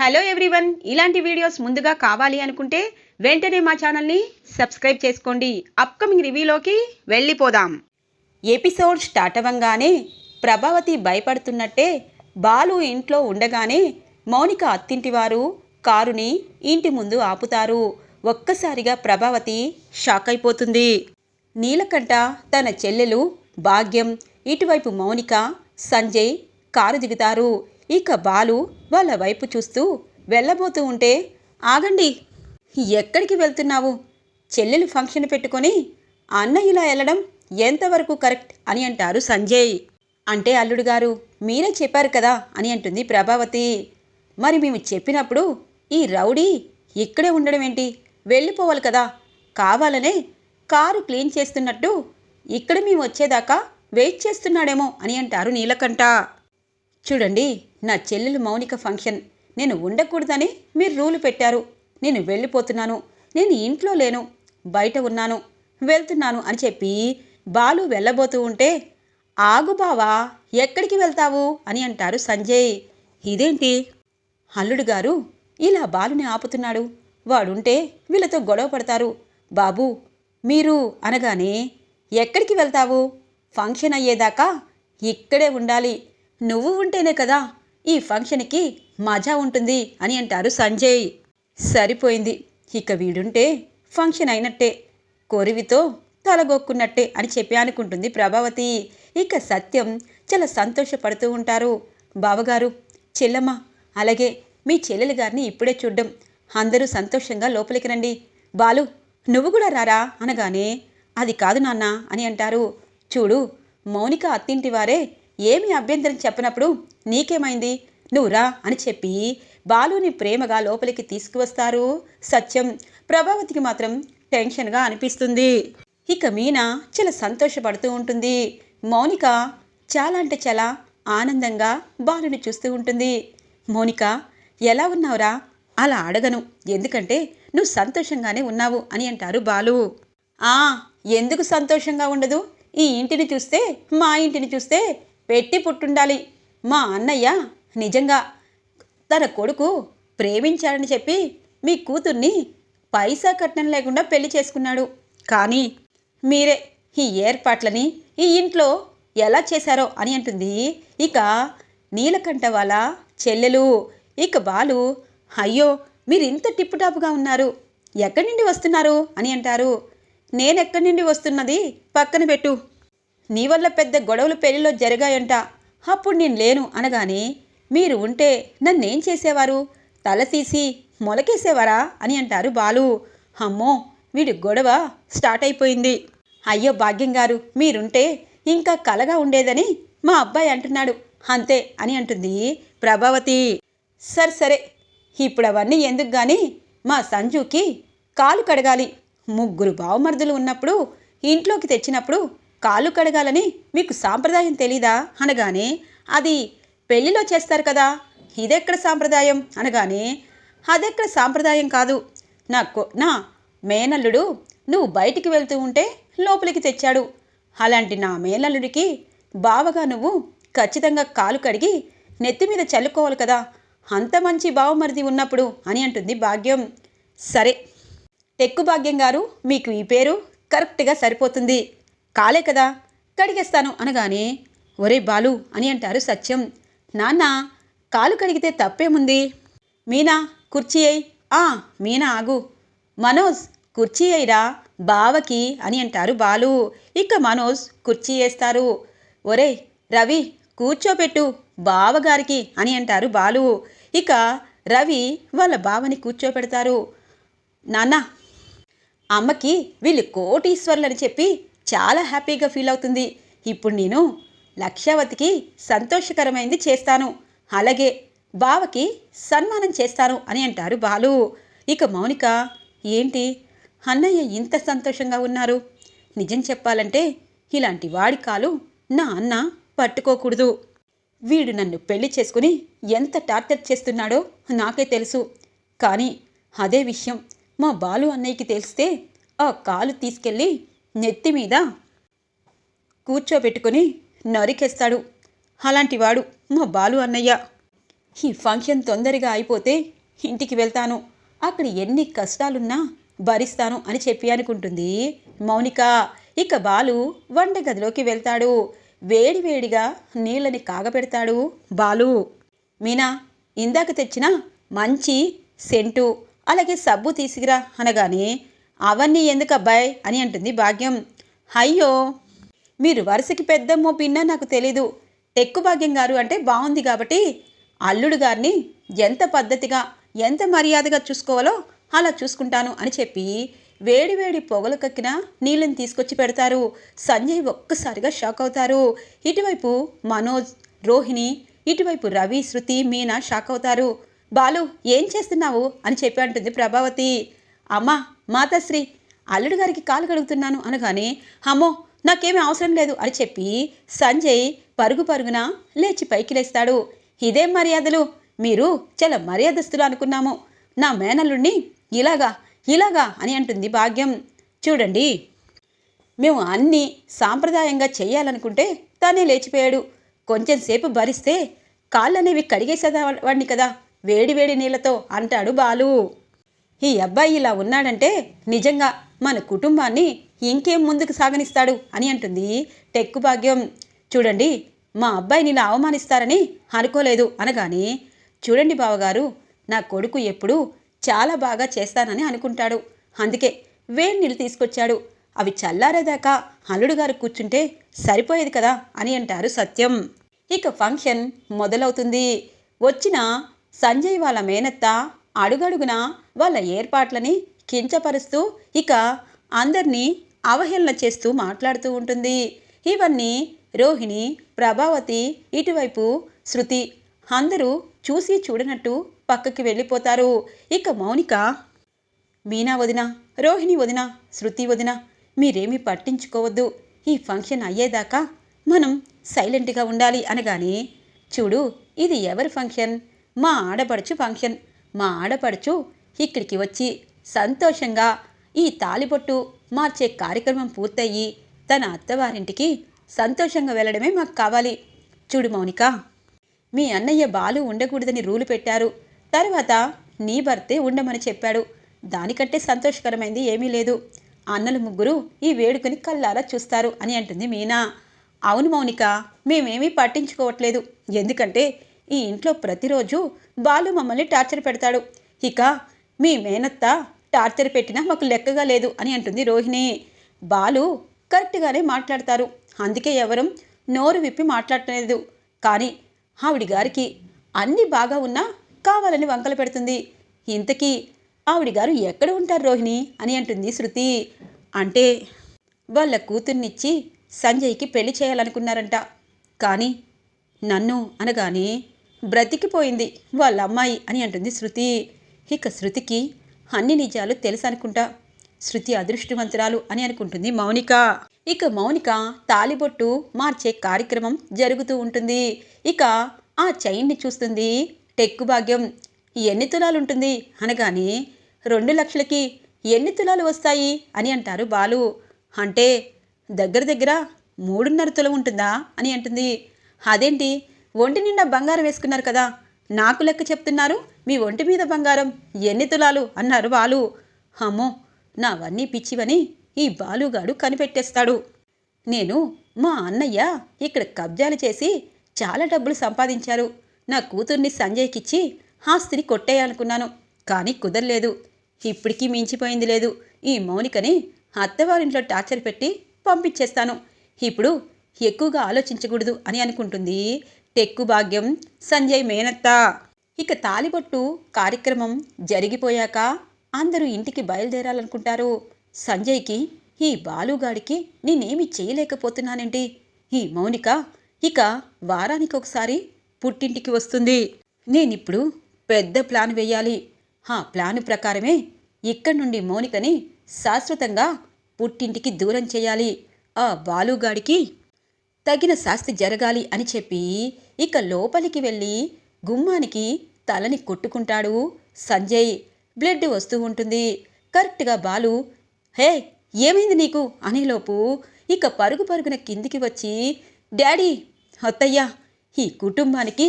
Hello everyone, ఇలాంటి videos ముందుగా కావాలి అనుకుంటే వెంటనే మా ఛానల్ని సబ్స్క్రైబ్ చేసుకోండి. అప్కమింగ్ రివ్యూలోకి వెళ్ళిపోదాం. ఎపిసోడ్ స్టార్ట్ అవ్వగానే ప్రభావతి భయపడుతున్నట్టే బాలు ఇంట్లో ఉండగానే మౌనిక అత్తింటివారు కారుని ఇంటి ముందు ఆపుతారు. ఒక్కసారిగా ప్రభావతి షాక్ అయిపోతుంది. నీలకంఠ, తన చెల్లెలు భాగ్యం, ఇటువైపు మౌనిక, సంజయ్ కారు దిగుతారు. ఇక బాలు వాళ్ళ వైపు చూస్తూ వెళ్ళబోతూ ఉంటే, ఆగండి, ఎక్కడికి వెళ్తున్నావు? చెల్లెలు ఫంక్షన్ పెట్టుకొని అన్న ఇలా వెళ్ళడం ఎంతవరకు కరెక్ట్ అని అంటారు సంజయ్. అంటే అల్లుడు గారు, మీరే చెప్పారు కదా అని అంటుంది ప్రభావతి. మరి మేము చెప్పినప్పుడు ఈ రౌడీ ఇక్కడే ఉండడం ఏంటి? వెళ్ళిపోవాలి కదా. కావాలనే కారు క్లీన్ చేస్తున్నట్టు ఇక్కడ మేము వచ్చేదాకా వెయిట్ చేస్తున్నాడేమో అని అంటారు నీలకంఠ. చూడండి, నా చెల్లెలు మౌనిక ఫంక్షన్, నేను ఉండకూడదని మీరు రూలు పెట్టారు. నేను వెళ్ళిపోతున్నాను, నేను ఇంట్లో లేను, బయట ఉన్నాను, వెళ్తున్నాను అని చెప్పి బాలు వెళ్ళబోతూ ఉంటే, ఆగు బావా, ఎక్కడికి వెళ్తావు అని అంటారు సంజయ్. ఇదేంటి అల్లుడు గారు ఇలా బాలుని ఆపుతున్నాడు? వాడుంటే వీళ్ళతో గొడవ పడతారు. బాబు మీరు అనగానే, ఎక్కడికి వెళ్తావు? ఫంక్షన్ అయ్యేదాకా ఇక్కడే ఉండాలి. నువ్వు ఉంటేనే కదా ఈ ఫంక్షన్కి మజా ఉంటుంది అని అంటారు సంజయ్. సరిపోయింది, ఇక వీడుంటే ఫంక్షన్ అయినట్టే, కొరివితో తలగొక్కున్నట్టే అని చెప్పి అనుకుంటుంది ప్రభావతి. ఇక సత్యం చాలా సంతోషపడుతూ ఉంటారు. బావగారు, చెల్లమ్మ, అలాగే మీ చెల్లెలి గారిని ఇప్పుడే చూడ్డం, అందరూ సంతోషంగా లోపలికి రండి. బాలు నువ్వు కూడా రారా అనగానే, అది కాదు నాన్న అని అంటారు. చూడు, మౌనిక అత్తింటి వారే ఏమీ అభ్యంతరం చెప్పనప్పుడు నీకేమైంది, నువ్వు రా అని చెప్పి బాలుని ప్రేమగా లోపలికి తీసుకువస్తారు సత్యం. ప్రభావతికి మాత్రం టెన్షన్గా అనిపిస్తుంది. ఇక మీనా చాలా సంతోషపడుతూ ఉంటుంది. మౌనిక చాలా అంటే చాలా ఆనందంగా బాలుని చూస్తూ ఉంటుంది. మౌనిక, ఎలా ఉన్నావురా? అలా అడగను, ఎందుకంటే నువ్వు సంతోషంగానే ఉన్నావు అని అంటారు బాలు. ఎందుకు సంతోషంగా ఉండదు? ఈ ఇంటిని చూస్తే, మా ఇంటిని చూస్తే పెట్టి పుట్టుండాలి. మా అన్నయ్య నిజంగా తన కొడుకు ప్రేమించాడని చెప్పి మీ కూతుర్ని పైసా కట్నం లేకుండా పెళ్లి చేసుకున్నాడు. కానీ మీరే ఈ ఏర్పాట్లని ఈ ఇంట్లో ఎలా చేశారో అని అంటుంది ఇక నీలకంఠ వాళ్ళ చెల్లెలు. ఇక బాలు, అయ్యో మీరు ఇంత టిప్పుటాపుగా ఉన్నారు, ఎక్కడి నుండి వస్తున్నారు అని అంటారు. నేనెక్కడి నుండి వస్తున్నది పక్కన పెట్టు, నీ వల్ల పెద్ద గొడవలు పెళ్లిలో జరిగాయంట, అప్పుడు నేను లేను అనగానే, మీరు ఉంటే నన్నేం చేసేవారు? తల తీసి మొలకేసేవారా అని అంటారు బాలు. అమ్మో, వీడి గొడవ స్టార్ట్ అయిపోయింది. అయ్యో భాగ్యం గారు, మీరుంటే ఇంకా కలగా ఉండేదని మా అబ్బాయి అంటున్నాడు, అంతే అని అంటుంది ప్రభావతి. సరే, ఇప్పుడు అవన్నీ ఎందుకు కానీ మా సంజుకి కాలు కడగాలి. ముగ్గురు బావమరుదులు ఉన్నప్పుడు ఇంట్లోకి తెచ్చినప్పుడు కాళ్ళు కడగాలని మీకు సాంప్రదాయం తెలీదా అనగానే, అది పెళ్లిలో చేస్తారు కదా, ఇదెక్కడ సాంప్రదాయం అనగానే, అదెక్కడ సాంప్రదాయం కాదు, నా మేనల్లుడు నువ్వు బయటికి వెళ్తూ ఉంటే లోపలికి తెచ్చాడు. అలాంటి నా మేనల్లుడికి బావగా నువ్వు ఖచ్చితంగా కాలు కడిగి నెత్తి మీద చల్లుకోవాలి కదా, అంత మంచి బావమరిది ఉన్నప్పుడు అని అంటుంది భాగ్యం. సరే, టెక్కు భాగ్యం గారు, మీకు ఈ పేరు కరెక్ట్గా సరిపోతుంది, కాలే కదా, కడిగేస్తాను అనగానే, ఒరే బాలు అని అంటారు సత్యం. నాన్న, కాలు కడిగితే తప్పేముంది? మీనా కుర్చీ అయ్యి. మీనా ఆగు. మనోజ్ కుర్చీ అయ్యిరా బావకి అని అంటారు బాలు. ఇక మనోజ్ కుర్చీ వేస్తారు. ఒరే రవి కూర్చోపెట్టు బావగారికి అని అంటారు బాలు. ఇక రవి వాళ్ళ బావని కూర్చోపెడతారు. నాన్న, అమ్మకి వీళ్ళు కోటీశ్వర్లని చెప్పి చాలా హ్యాపీగా ఫీల్ అవుతుంది. ఇప్పుడు నేను లక్ష్యావతికి సంతోషకరమైంది చేస్తాను, అలాగే బావకి సన్మానం చేస్తాను అని అంటారు బాలు. ఇక మౌనిక, ఏంటి అన్నయ్య ఇంత సంతోషంగా ఉన్నారు? నిజం చెప్పాలంటే ఇలాంటి వాడి కాలు నా అన్న పట్టుకోకూడదు. వీడు నన్ను పెళ్లి చేసుకుని ఎంత టార్చర్ చేస్తున్నాడో నాకే తెలుసు. కానీ అదే విషయం మా బాలు అన్నయ్యకి తెలిస్తే ఆ కాలు తీసుకెళ్ళి నెత్తి మీద కూర్చోబెట్టుకుని నరికేస్తాడు. అలాంటివాడు మా బాలు అన్నయ్య. ఈ ఫంక్షన్ తొందరగా అయిపోతే ఇంటికి వెళ్తాను, అక్కడ ఎన్ని కష్టాలున్నా భరిస్తాను అని చెప్పి అనుకుంటుంది మౌనిక. ఇక బాలు వంటగదిలోకి వెళ్తాడు. వేడివేడిగా నీళ్ళని కాగపెడతాడు బాలు. మీనా, ఇందాక తెచ్చిన మంచి సెంటు అలాగే సబ్బు తీసుకురా అనగానే, అవన్నీ ఎందుకు అబ్బాయి అని అంటుంది భాగ్యం. అయ్యో, మీరు వరుసకి పెద్దమ్మో పిన్న నాకు తెలీదు, టెక్కు భాగ్యం గారు అంటే బాగుంది కాబట్టి అల్లుడు గారిని ఎంత పద్ధతిగా ఎంత మర్యాదగా చూసుకోవాలో అలా చూసుకుంటాను అని చెప్పి వేడివేడి పొగలు కక్కిన నీళ్ళని తీసుకొచ్చి పెడతారు. సంజయ్ ఒక్కసారిగా షాక్ అవుతారు. ఇటువైపు మనోజ్, రోహిణి, ఇటువైపు రవి, శృతి, మీనా షాక్ అవుతారు. బాలు, ఏం చేస్తున్నావు అని చెప్పి అంటుంది ప్రభావతి. అమ్మా మాతాశ్రీ, అల్లుడు గారికి కాలు కడుగుతున్నాను అనగానే, అమ్మో నాకేమీ అవసరం లేదు అని చెప్పి సంజయ్ పరుగు పరుగున లేచి పైకి లేస్తాడు. ఇదేం మర్యాదలు, మీరు చాలా మర్యాదస్తులు అనుకున్నాము, నా మేనల్లుడిని ఇలాగా ఇలాగా అని అంటుంది భాగ్యం. చూడండి, మేము అన్నీ సాంప్రదాయంగా చెయ్యాలనుకుంటే తానే లేచిపోయాడు, కొంచెం సేపు భరిస్తే కాళ్ళనేవి కడిగేసేవాడిని కదా వేడివేడి నీళ్ళతో అంటాడు బాలు. ఈ అబ్బాయి ఇలా ఉన్నాడంటే నిజంగా మన కుటుంబాన్ని ఇంకేం ముందుకు సాగనిస్తాడు అని అంటుంది టెక్కు భాగ్యం. చూడండి, మా అబ్బాయిని ఇలా అవమానిస్తారని అనుకోలేదు అనగానే, చూడండి బావగారు, నా కొడుకు ఎప్పుడూ చాలా బాగా చేస్తానని అనుకుంటాడు, అందుకే వేడి నీళ్ళు తీసుకొచ్చాడు, అవి చల్లారేదాకా అల్లుడు గారు కూర్చుంటే సరిపోయేది కదా అని అంటారు సత్యం. ఇక ఫంక్షన్ మొదలవుతుంది. వచ్చిన సంజయ్ వాళ్ళ మేనత్త అడుగడుగున వాళ్ళ ఏర్పాట్లని కించపరుస్తూ ఇక అందరినీ అవహేళన చేస్తూ మాట్లాడుతూ ఉంటుంది. ఇవన్నీ రోహిణి, ప్రభావతి, ఇటువైపు శృతి అందరూ చూసి చూడనట్టు పక్కకి వెళ్ళిపోతారు. ఇక మౌనిక, మీనా వదిన, రోహిణి వదిన, శృతి వదిన, మీరేమీ పట్టించుకోవద్దు, ఈ ఫంక్షన్ అయ్యేదాకా మనం సైలెంట్గా ఉండాలి అనగానే, చూడు, ఇది ఎవరి ఫంక్షన్? మా ఆడపడుచు ఫంక్షన్. మా ఆడపడుచు ఇక్కడికి వచ్చి సంతోషంగా ఈ తాలిబొట్టు మార్చే కార్యక్రమం పూర్తయ్యి తన అత్తవారింటికి సంతోషంగా వెళ్ళడమే మాకు కావాలి. చూడు మౌనిక, మీ అన్నయ్య బాలు ఉండకూడదని రూలు పెట్టారు, తర్వాత నీ భర్తే ఉండమని చెప్పాడు, దానికంటే సంతోషకరమైంది ఏమీ లేదు. అన్నలు ముగ్గురు ఈ వేడుకని కళ్ళారా చూస్తారు అని అంటుంది మీనా. అవును మౌనిక, మేమేమీ పట్టించుకోవట్లేదు, ఎందుకంటే ఈ ఇంట్లో ప్రతిరోజు బాలు మమ్మల్ని టార్చర్ పెడతాడు, ఇక మీ మేనత్త టార్చర్ పెట్టినా మాకు లెక్కగా లేదు అని అంటుంది రోహిణి. బాలు కరెక్ట్గానే మాట్లాడతారు, అందుకే ఎవరం నోరు విప్పి మాట్లాడలేదు, కానీ ఆవిడ గారికి అన్నీ బాగా ఉన్నా కావాలని వంకలు పెడుతుంది. ఇంతకీ ఆవిడ గారు ఎక్కడ ఉంటారు రోహిణి అని అంటుంది శృతి. అంటే వాళ్ళ కూతుర్నిచ్చి సంజయ్కి పెళ్లి చేయాలనుకున్నారంట, కానీ నన్ను అనగానే బ్రతికిపోయింది వాళ్ళ అమ్మాయి అని అంటుంది శృతి. ఇక శృతికి అన్ని నిజాలు తెలుసు అనుకుంటా, శృతి అదృష్టవంతురాలు అని అనుకుంటుంది మౌనిక. ఇక మౌనిక తాలిబొట్టు మార్చే కార్యక్రమం జరుగుతూ ఉంటుంది. ఇక ఆ చైన్ని చూస్తుంది టెక్కు భాగ్యం. ఎన్ని తులాలు ఉంటుంది అనగానే, 2 లక్షలకి ఎన్ని తులాలు వస్తాయి అని అంటారు బాలు. అంటే దగ్గర దగ్గర 3.5 తులం ఉంటుందా అని అంటుంది. అదేంటి, ఒంటి నిండా బంగారం వేసుకున్నారు కదా, నాకు లెక్క చెప్తున్నారు, మీ ఒంటి మీద బంగారం ఎన్ని తులాలు అన్నారు బాలు. అమ్మో, నావన్నీ పిచ్చివని ఈ బాలుగాడు కనిపెట్టేస్తాడు. నేను మా అన్నయ్య ఇక్కడ కబ్జాలు చేసి చాలా డబ్బులు సంపాదించారు, నా కూతుర్ని సంజయ్కిచ్చి ఆస్తిని కొట్టేయాలనుకున్నాను, కానీ కుదరలేదు. ఇప్పటికీ మించిపోయింది లేదు, ఈ మౌనికని అత్తవారింట్లో టార్చర్ పెట్టి పంపించేస్తాను, ఇప్పుడు ఎక్కువగా ఆలోచించకూడదు అని అనుకుంటుంది టెక్కు భాగ్యం, సంజయ్ మేనత్త. ఇక తాలిబొట్టు కార్యక్రమం జరిగిపోయాక అందరూ ఇంటికి బయలుదేరాలనుకుంటారు. సంజయ్కి, ఈ బాలుగాడికి నేనేమి చేయలేకపోతున్నానేంటి, ఈ మౌనిక ఇక వారానికి ఒకసారి పుట్టింటికి వస్తుంది, నేనిప్పుడు పెద్ద ప్లాన్ వేయాలి, ఆ ప్లాను ప్రకారమే ఇక్కడి నుండి మౌనికని శాశ్వతంగా పుట్టింటికి దూరం చేయాలి, ఆ బాలుగాడికి తగిన శాస్తి జరగాలి అని చెప్పి ఇక లోపలికి వెళ్ళి గుమ్మానికి తలని కొట్టుకుంటాడు సంజయ్. బ్లడ్ వస్తూ ఉంటుంది. కరెక్ట్గా బాలు, హే ఏమైంది నీకు అనేలోపు ఇక పరుగు పరుగున కిందికి వచ్చి, డాడీ, అత్తయ్య, ఈ కుటుంబానికి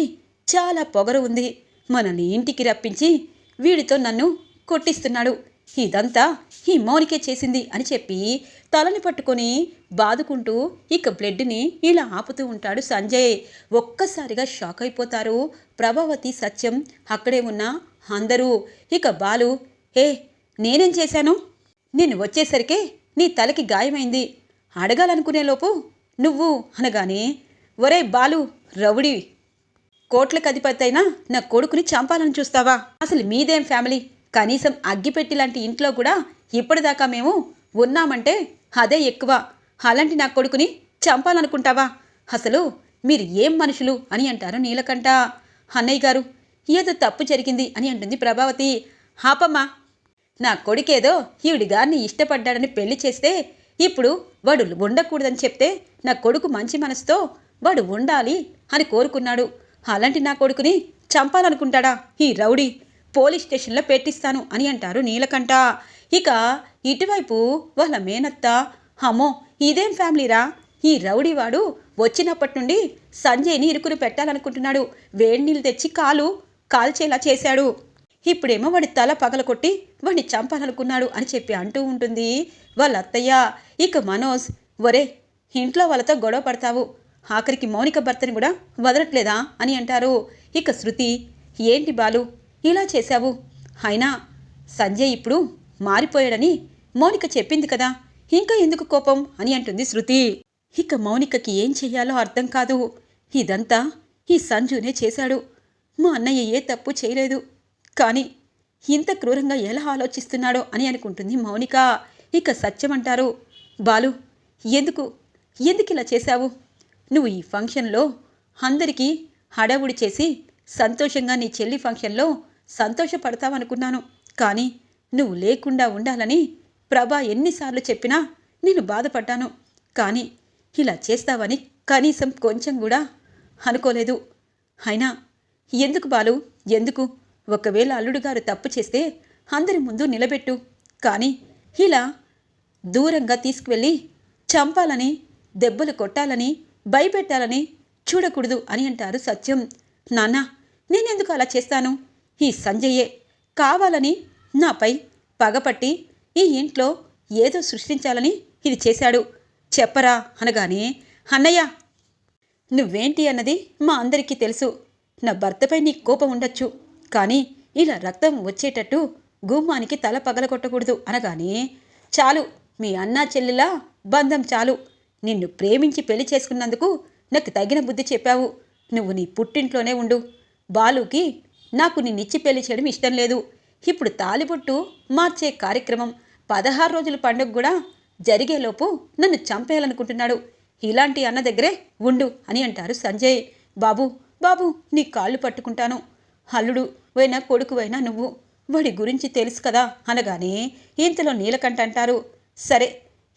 చాలా పొగరు ఉంది. మనల్ని ఇంటికి రప్పించి వీడితో నన్ను కొట్టిస్తున్నాడు. ఇదంతా ఈ మౌనికే చేసింది అని చెప్పి తలని పట్టుకొని బాదుకుంటూ ఇక బ్లడ్ని ఇలా ఆపుతూ ఉంటాడు సంజయ్. ఒక్కసారిగా షాక్ అయిపోతారు ప్రభావతి, సత్యం, అక్కడే ఉన్న అందరూ. ఇక బాలు, నేనేం చేశాను? నేను వచ్చేసరికే నీ తలకి గాయమైంది, అడగాలనుకునేలోపు నువ్వు అనగానే, ఒరే బాలు, రౌడీ, కోట్లకు అధిపతి అయినా నా కొడుకుని చంపాలని చూస్తావా? అసలు మీదేం ఫ్యామిలీ? కనీసం అగ్గిపెట్టి లాంటి ఇంట్లో కూడా ఇప్పటిదాకా మేము ఉన్నామంటే అదే ఎక్కువ. అలాంటి నా కొడుకుని చంపాలనుకుంటావా? అసలు మీరు ఏం మనుషులు అని అంటారు నీలకంఠ. అన్నయ్య గారు, ఏదో తప్పు జరిగింది అని అంటుంది ప్రభావతి. హాపమ్మా, నా కొడుకేదో ఈవిడి గారిని ఇష్టపడ్డాడని పెళ్లి చేస్తే ఇప్పుడు వాడు ఉండకూడదని చెప్తే నా కొడుకు మంచి మనసుతో వాడు ఉండాలి అని కోరుకున్నాడు. అలాంటి నా కొడుకుని చంపాలనుకుంటాడా ఈ రౌడీ? పోలీస్ స్టేషన్లో పెట్టిస్తాను అని అంటారు నీలకంఠ. ఇక ఇటువైపు వాళ్ళ మేనత్త, అమ్మో ఇదేం ఫ్యామిలీరా, ఈ రౌడీ వాడు వచ్చినప్పటి నుండి సంజయ్ని ఇరుకుని పెట్టాలనుకుంటున్నాడు. వేడి నీళ్ళు తెచ్చి కాల్చేలా చేశాడు. ఇప్పుడేమో వాడి తల పగలకొట్టి వాడిని చంపాలనుకున్నాడు అని చెప్పి అంటూ ఉంటుంది వాళ్ళ అత్తయ్య. ఇక మనోజ్, ఒరే, ఇంట్లో వాళ్ళతో గొడవ పడతావు, ఆఖరికి మౌనిక భర్తని కూడా వదలట్లేదా అని అంటారు. ఇక శృతి, ఏంటి బాలు ఇలా చేశావు? అయినా సంజయ్ ఇప్పుడు మారిపోయాడని మౌనిక చెప్పింది కదా, ఇంకా ఎందుకు కోపం అని అంటుంది శృతి. ఇక మౌనికకి ఏం చెయ్యాలో అర్థం కాదు. ఇదంతా ఈ సంజునే చేశాడు. మా అన్నయ్య ఏ తప్పు చేయలేదు, కానీ ఇంత క్రూరంగా ఎలా ఆలోచిస్తున్నాడో అని అనుకుంటుంది మౌనిక. ఇక సత్యం అంటారు, బాలు, ఎందుకు ఇలా చేశావు? నువ్వు ఈ ఫంక్షన్లో అందరికీ హడావుడి చేసి సంతోషంగా నీ చెల్లి ఫంక్షన్లో సంతోషపడతావనుకున్నాను, కానీ నువ్వు లేకుండా ఉండాలని ప్రభా ఎన్నిసార్లు చెప్పినా నేను బాధపడ్డాను. కానీ ఇలా చేస్తావని కనీసం కొంచెం కూడా అనుకోలేదు. అయినా ఎందుకు బాలు, ఎందుకు? ఒకవేళ అల్లుడుగారు తప్పు చేస్తే అందరి ముందు నిలబెట్టు, కానీ ఇలా దూరంగా తీసుకువెళ్ళి చంపాలని, దెబ్బలు కొట్టాలని, భయపెట్టాలని చూడకూడదు అని అంటారు సత్యం. నాన్న, నేనెందుకు అలా చేస్తాను? ఈ సంజయ్యే కావాలని నాపై పగపట్టి ఈ ఇంట్లో ఏదో సృష్టించాలని ఇది చేశాడు. చెప్పరా అనగానే, అన్నయ్య, నువ్వేంటి అన్నది మా అందరికీ తెలుసు. నా భర్తపై నీ కోపం ఉండొచ్చు, కానీ ఇలా రక్తం వచ్చేటట్టు గుమ్మానికి తల పగలగొట్టకూడదు అనగానే, చాలు, మీ అన్నా చెల్లెలా బంధం చాలు. నిన్ను ప్రేమించి పెళ్లి చేసుకున్నందుకు నాకు తగిన బుద్ధి చెప్పావు. నువ్వు నీ పుట్టింట్లోనే ఉండు. బాలుకి నాకు నిన్నిచ్చి పెళ్లి చేయడం ఇష్టం లేదు. ఇప్పుడు తాలిబొట్టు మార్చే కార్యక్రమం 16 రోజుల పండుగ కూడా జరిగేలోపు నన్ను చంపేయాలనుకుంటున్నాడు. ఇలాంటి అన్న దగ్గరే ఉండు అని అంటారు సంజయ్. బాబు, నీ కాళ్ళు పట్టుకుంటాను. అల్లుడు అయినా కొడుకువైనా నువ్వు, వాడి గురించి తెలుసు కదా అనగానే ఇంతలో నీలకంఠ అంటారు, సరే,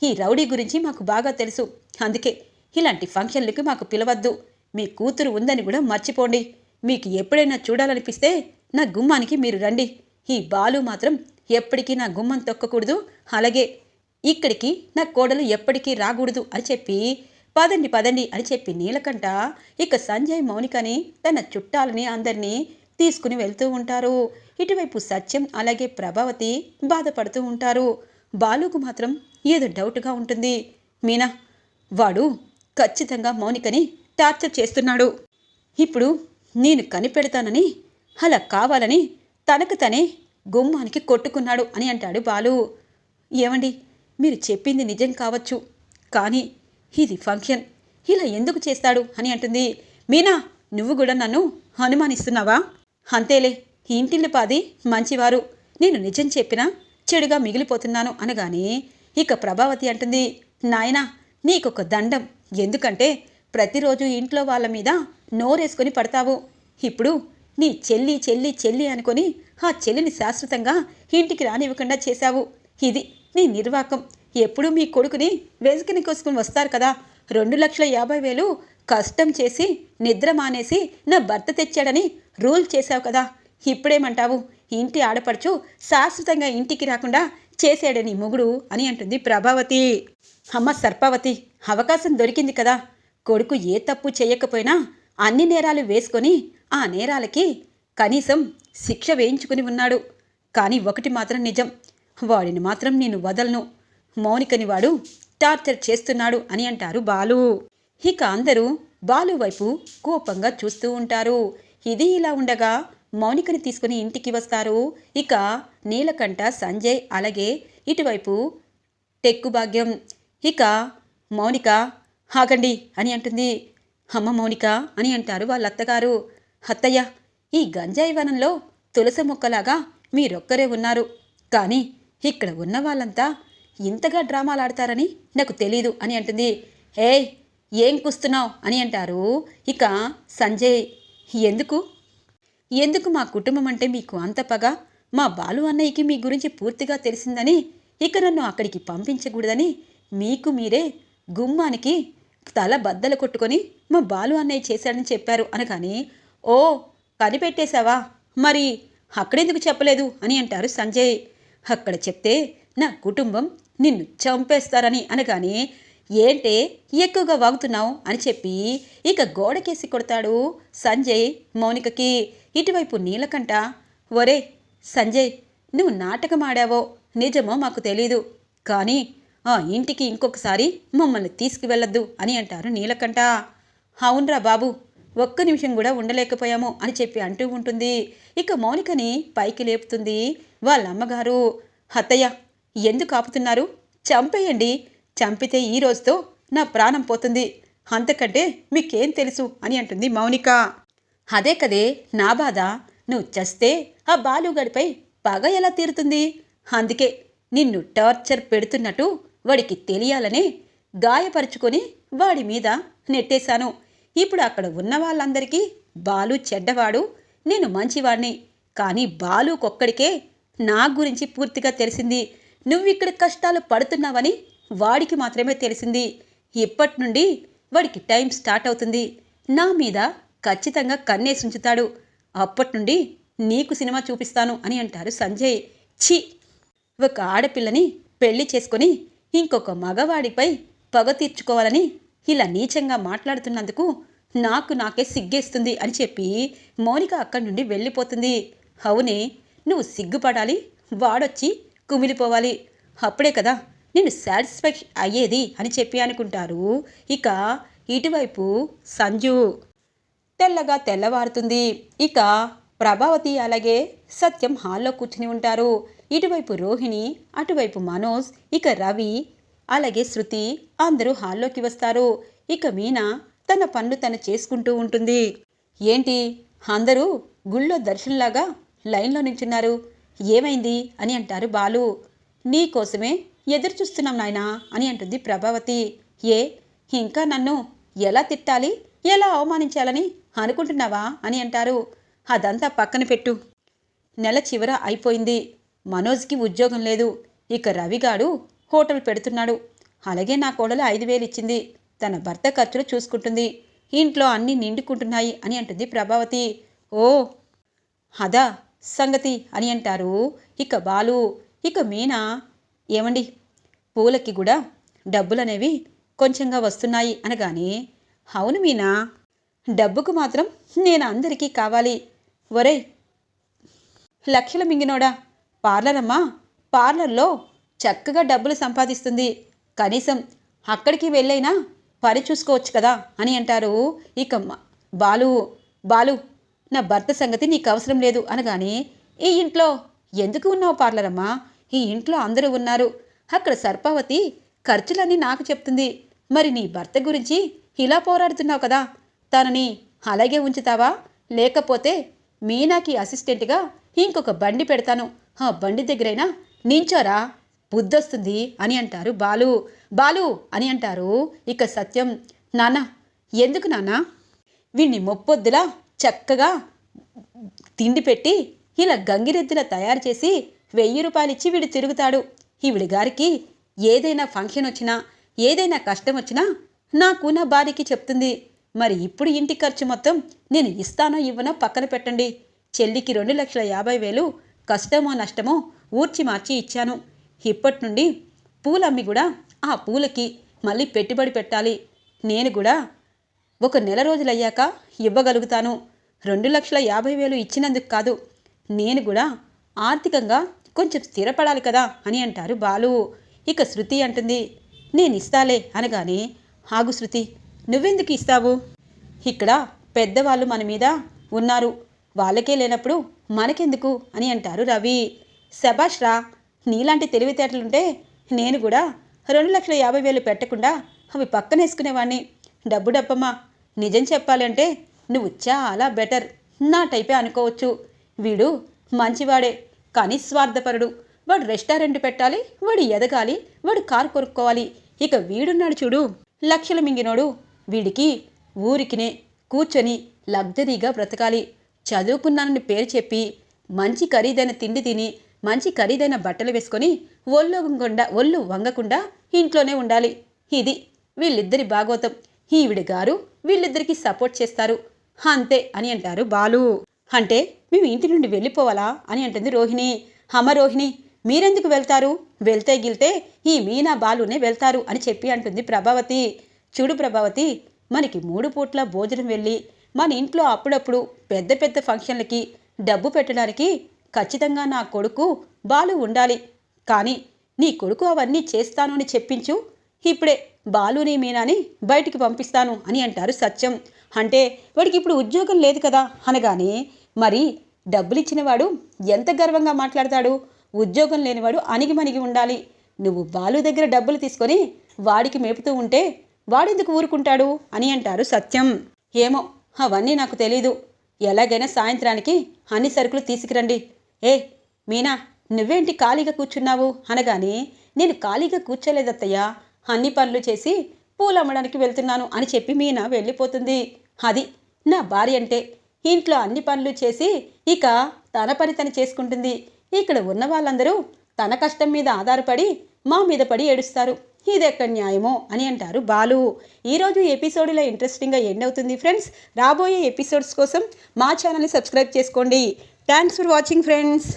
ఈ రౌడీ గురించి మాకు బాగా తెలుసు, అందుకే ఇలాంటి ఫంక్షన్లకి మాకు పిలవద్దు. మీ కూతురు ఉందని కూడా మర్చిపోండి. మీకు ఎప్పుడైనా చూడాలనిపిస్తే నా గుమ్మానికి మీరు రండి. ఈ బాలు మాత్రం ఎప్పటికీ నా గుమ్మం తొక్కకూడదు, అలాగే ఇక్కడికి నా కోడలు ఎప్పటికీ రాకూడదు అని చెప్పి పదండి అని చెప్పి నీలకంఠ ఇక సంజయ్, మౌనికని, తన చుట్టాలని అందరినీ తీసుకుని వెళ్తూ ఉంటారు. ఇటువైపు సత్యం అలాగే ప్రభావతి బాధపడుతూ ఉంటారు. బాలుకు మాత్రం ఏదో డౌట్గా ఉంటుంది. మీనా, వాడు ఖచ్చితంగా మౌనికని టార్చర్ చేస్తున్నాడు. ఇప్పుడు నేను కనిపెడతానని అలా కావాలని తనకు తనే గుమ్మానికి కొట్టుకున్నాడు అని అంటాడు బాలు. ఏమండి, మీరు చెప్పింది నిజం కావచ్చు, కానీ ఇది ఫంక్షన్, ఇలా ఎందుకు చేస్తాడు అని అంటుంది. మీనా, నువ్వు కూడా నన్ను అనుమానిస్తున్నావా? అంతేలే, ఇంటిల్లి పాది మంచివారు, నేను నిజం చెప్పినా చెడుగా మిగిలిపోతున్నాను అనగానే ఇక ప్రభావతి అంటుంది, నాయనా, నీకొక దండం. ఎందుకంటే ప్రతిరోజు ఇంట్లో వాళ్ళ మీద నోరేసుకొని పడతావు. ఇప్పుడు నీ చెల్లి అనుకొని ఆ చెల్లిని శాశ్వతంగా ఇంటికి రానివ్వకుండా చేశావు. ఇది నీ నిర్వాకం. ఎప్పుడూ మీ కొడుకుని వెసుకుని కోసుకుని వస్తారు కదా, 2,50,000 కష్టం చేసి నిద్ర మానేసి నా భర్త తెచ్చాడని రూల్ చేశావు కదా, ఇప్పుడేమంటావు? ఇంటి ఆడపడుచు శాశ్వతంగా ఇంటికి రాకుండా చేసాడే నీ మొగుడు అని అంటుంది ప్రభావతి. అమ్మ సర్పావతి, అవకాశం దొరికింది కదా, కొడుకు ఏ తప్పు చేయకపోయినా అన్ని నేరాలు వేసుకొని ఆ నేరాలకి కనీసం శిక్ష వేయించుకుని ఉన్నాడు. కానీ ఒకటి మాత్రం నిజం, వాడిని మాత్రం నేను వదలను. మౌనికని వాడు టార్చర్ చేస్తున్నాడు అని అంటారు బాలు. ఇక అందరూ బాలు వైపు కోపంగా చూస్తూ ఉంటారు. ఇది ఇలా ఉండగా మౌనికని తీసుకుని ఇంటికి వస్తారు. ఇక నీలకంఠ, సంజయ్, అలాగే ఇటువైపు టెక్కు భాగ్యం. ఇక మౌనిక ఆగండి అని అంటుంది. అమ్మ మౌనిక అని అంటారు వాళ్ళ అత్తగారు. అత్తయ్య, ఈ గంజాయి వనంలో తులసి మొక్కలాగా మీరొక్కరే ఉన్నారు, కానీ ఇక్కడ ఉన్న వాళ్ళంతా ఇంతగా డ్రామాలాడతారని నాకు తెలీదు అని అంటుంది. ఏయ్, ఏం కూస్తున్నావు అని అంటారు. ఇక సంజయ్, ఎందుకు మా కుటుంబం అంటే మీకు అంత పగ? మా బాలు అన్నయ్యకి మీ గురించి పూర్తిగా తెలిసిందని, ఇక నన్ను అక్కడికి పంపించకూడదని మీకు మీరే గుమ్మానికి తల బద్దలు కొట్టుకొని మా బాలు అన్నయ్య చేశాడని చెప్పారు అనగాని, ఓ కనిపెట్టేశావా, మరి అక్కడెందుకు చెప్పలేదు అని అంటారు సంజయ్. అక్కడ చెప్తే నా కుటుంబం నిన్ను చంపేస్తారని అనగానే, ఏంటే ఎక్కువగా వాగుతున్నావు అని చెప్పి ఇక గోడకేసి కొడతాడు సంజయ్ మౌనికకి. ఇటువైపు నీలకంఠ, ఒరే సంజయ్, నువ్వు నాటకం ఆడావో నిజమో మాకు తెలీదు, కానీ ఆ ఇంటికి ఇంకొకసారి మమ్మల్ని తీసుకువెళ్ళొద్దు అని అంటారు నీలకంఠ. అవునరా బాబు, ఒక్క నిమిషం కూడా ఉండలేకపోయాము అని చెప్పి అంటూ ఉంటుంది. ఇక మౌనికని పైకి లేపుతుంది వాళ్ళ అమ్మగారు. అత్తయ్య, ఎందుకు ఆపుతున్నారు? చంపేయండి, చంపితే ఈ రోజుతో నా ప్రాణం పోతుంది, అంతకంటే మీకేం తెలుసు అని అంటుంది మౌనిక. అదే కదే నా బాధ, నువ్వు చస్తే ఆ బాలుగడిపై పగ ఎలా తీరుతుంది? అందుకే నిన్ను టార్చర్ పెడుతున్నట్టు వాడికి తెలియాలని గాయపరుచుకొని వాడి మీద నెట్టేశాను. ఇప్పుడు అక్కడ ఉన్న వాళ్ళందరికీ బాలు చెడ్డవాడు, నేను మంచివాడిని, కానీ బాలుకొక్కడికే నా గురించి పూర్తిగా తెలిసింది. నువ్విక్కడ కష్టాలు పడుతున్నావని వాడికి మాత్రమే తెలిసింది. ఇప్పటి నుండి వాడికి టైం స్టార్ట్ అవుతుంది. నా మీద ఖచ్చితంగా కన్నేసి ఉంచుతాడు. అప్పటి నుండి నీకు సినిమా చూపిస్తాను అని అంటారు సంజయ్. ఛీ, ఒక ఆడపిల్లని పెళ్లి చేసుకొని ఇంకొక మగవాడిపై పగ తీర్చుకోవాలని ఇలా నీచంగా మాట్లాడుతున్నందుకు నాకే సిగ్గేస్తుంది అని చెప్పి మౌనిక అక్కడి నుండి వెళ్ళిపోతుంది. అవునే, నువ్వు సిగ్గుపడాలి, వాడొచ్చి కుమిలిపోవాలి, అప్పుడే కదా నేను సాటిస్ఫాక్షన్ అయ్యేది అని చెప్పి అనుకుంటారు. ఇక ఇటువైపు సంజు. తెల్లగా తెల్లవారుతుంది. ఇక ప్రభావతి అలాగే సత్యం హాల్లో కూర్చుని ఉంటారు. ఇటువైపు రోహిణి, అటువైపు మనోజ్, ఇక రవి, అలాగే శృతి అందరూ హాల్లోకి వస్తారు. ఇక మీనా తన పనులు తను చేసుకుంటూ ఉంటుంది. ఏంటి అందరూ గుళ్ళో దర్శనంలాగా లైన్లో నిల్చున్నారు, ఏమైంది అని అంటారు బాలు. నీకోసమే ఎదురు చూస్తున్నాం నాయనా అని అంటుంది ప్రభావతి. ఇంకా నన్ను ఎలా తిట్టాలి, ఎలా అవమానించాలని అనుకుంటున్నావా అని అంటారు. అదంతా పక్కన పెట్టు, నెల చివర అయిపోయింది, మనోజ్కి ఉద్యోగం లేదు, ఇక రవిగాడు హోటల్ పెడుతున్నాడు, అలాగే నా కోడలు 5,000 ఇచ్చింది, తన భర్త ఖర్చులు చూసుకుంటుంది, ఇంట్లో అన్నీ నిండుకుంటున్నాయి అని అంటుంది ప్రభావతి. ఓ అదా సంగతి అని అంటారు ఇక బాలు. ఇక మీనా, ఏమండి పూలకి కూడా డబ్బులనేవి కొంచెంగా వస్తున్నాయి అనగానే, అవును మీనా, డబ్బుకు మాత్రం నేను అందరికీ కావాలి. ఒరే లక్షల మింగినోడా, పార్లరమ్మా పార్లర్లో చక్కగా డబ్బులు సంపాదిస్తుంది, కనీసం అక్కడికి వెళ్ళైనా పని చూసుకోవచ్చు కదా అని అంటారు. ఇక బాలు నా భర్త సంగతి నీకు అవసరం లేదు అనగానే, ఈ ఇంట్లో ఎందుకు ఉన్నావు పార్లరమ్మా, ఈ ఇంట్లో అందరూ ఉన్నారు, అక్కడ సర్పావతి ఖర్చులన్నీ నాకు చెప్తుంది, మరి నీ భర్త గురించి ఇలా పోరాడుతున్నావు కదా, తనని అలాగే ఉంచుతావా, లేకపోతే మీనాకి అసిస్టెంట్గా ఇంకొక బండి పెడతాను, ఆ బండి దగ్గరైనా నించోరా, బుద్ధొస్తుంది అని అంటారు బాలు అని అంటారు. ఇక సత్యం, నాన్న ఎందుకు నాన్న, వీణ్ణి మొప్పొద్దులా చక్కగా తిండి పెట్టి ఇలా గంగిరెద్దులా తయారు చేసి 1000 రూపాయలు ఇచ్చి వీడు తిరుగుతాడు, ఈవిడి గారికి ఏదైనా ఫంక్షన్ వచ్చినా ఏదైనా కష్టం వచ్చినా నాకు నా భార్యకి చెప్తుంది, మరి ఇప్పుడు ఇంటి ఖర్చు మొత్తం నేను ఇస్తానో ఇవ్వనో పక్కన పెట్టండి, చెల్లికి 2,50,000 కష్టమో నష్టమో ఊర్చి మార్చి ఇచ్చాను, ఇప్పటి నుండి పూలమ్మి కూడా ఆ పూలకి మళ్ళీ పెట్టుబడి పెట్టాలి, నేను కూడా ఒక నెల రోజులయ్యాక ఇవ్వగలుగుతాను, 2,50,000 ఇచ్చినందుకు కాదు, నేను కూడా ఆర్థికంగా కొంచెం స్థిరపడాలి కదా అని అంటారు బాలు. ఇక శృతి అంటుంది, నేను ఇస్తాలే అనగానే, ఆగు శృతి, నువ్వెందుకు ఇస్తావు? ఇక్కడ పెద్దవాళ్ళు మన మీద ఉన్నారు, వాళ్ళకే లేనప్పుడు మనకెందుకు అని అంటారు రవి. శభాష్ రా, నీలాంటి తెలివితేటలుంటే నేను కూడా 2,50,000 పెట్టకుండా అవి పక్కనేసుకునేవాడిని. డబ్బు డబ్బమ్మా, నిజం చెప్పాలంటే నువ్వు చాలా బెటర్, నా టైపే అనుకోవచ్చు. వీడు మంచివాడే కానీ స్వార్థపరుడు. వాడు రెస్టారెంట్ పెట్టాలి, వాడు ఎదగాలి, వాడు కారు కొనుక్కోవాలి. ఇక వీడున్నాడు చూడు, లక్షలు మింగినోడు. వీడికి ఊరికినే కూర్చొని లగ్జరీగా బ్రతకాలి. చదువుకున్నానని పేరు చెప్పి మంచి ఖరీదైన తిండి తిని మంచి ఖరీదైన బట్టలు వేసుకొని ఒళ్ళు వంగకుండా ఇంట్లోనే ఉండాలి. ఇది వీళ్ళిద్దరి భాగవతం. ఈవిడ గారు వీళ్ళిద్దరికీ సపోర్ట్ చేస్తారు అంతే అని అంటారు బాలు. అంటే మేము ఇంటి నుండి వెళ్ళిపోవాలా అని అంటుంది రోహిణి. అమ్మ రోహిణి, మీరెందుకు వెళ్తారు? వెళ్తే గిల్తే ఈ మీనా బాలునే వెళ్తారు అని చెప్పి అంటుంది ప్రభావతి. చూడు ప్రభావతి, మనకి 3 పూట్ల భోజనం వెళ్ళి మన ఇంట్లో అప్పుడప్పుడు పెద్ద పెద్ద ఫంక్షన్లకి డబ్బు పెట్టడానికి ఖచ్చితంగా నా కొడుకు బాలు ఉండాలి. కానీ నీ కొడుకు అవన్నీ చేస్తాను అని చెప్పించు, ఇప్పుడే బాలుని మీనాని బయటికి పంపిస్తాను అని అంటారు సత్యం. అంటే వాడికి ఇప్పుడు ఉద్యోగం లేదు కదా అనగానే, మరి డబ్బులిచ్చినవాడు ఎంత గర్వంగా మాట్లాడతాడు? ఉద్యోగం లేనివాడు అణిగిమణిగి ఉండాలి. నువ్వు బాలు దగ్గర డబ్బులు తీసుకొని వాడికి మేపుతూ ఉంటే వాడెందుకు ఊరుకుంటాడు అని అంటారు సత్యం. ఏమో అవన్నీ నాకు తెలీదు. ఎలాగైనా సాయంత్రానికి అన్ని సరుకులు తీసుకురండి. ఏ మీనా, నువ్వేంటి ఖాళీగా కూర్చున్నావు అనగానే, నేను ఖాళీగా కూర్చోలేదత్తయ్య, అన్ని పనులు చేసి పూలు అమ్మడానికి వెళ్తున్నాను అని చెప్పి మీనా వెళ్ళిపోతుంది. అది నా భార్య అంటే, ఇంట్లో అన్ని పనులు చేసి ఇక తన పని తను చేసుకుంటుంది. ఇక్కడ ఉన్న వాళ్ళందరూ తన కష్టం మీద ఆధారపడి మా మీద పడి ఏడుస్తారు. ఇదెక్కడ న్యాయమో అని అంటారు బాలు. ఈరోజు ఎపిసోడ్లో ఇంట్రెస్టింగ్గా ఎండ్ అవుతుంది ఫ్రెండ్స్. రాబోయే ఎపిసోడ్స్ కోసం మా ఛానల్ని సబ్స్క్రైబ్ చేసుకోండి. Thanks for watching friends.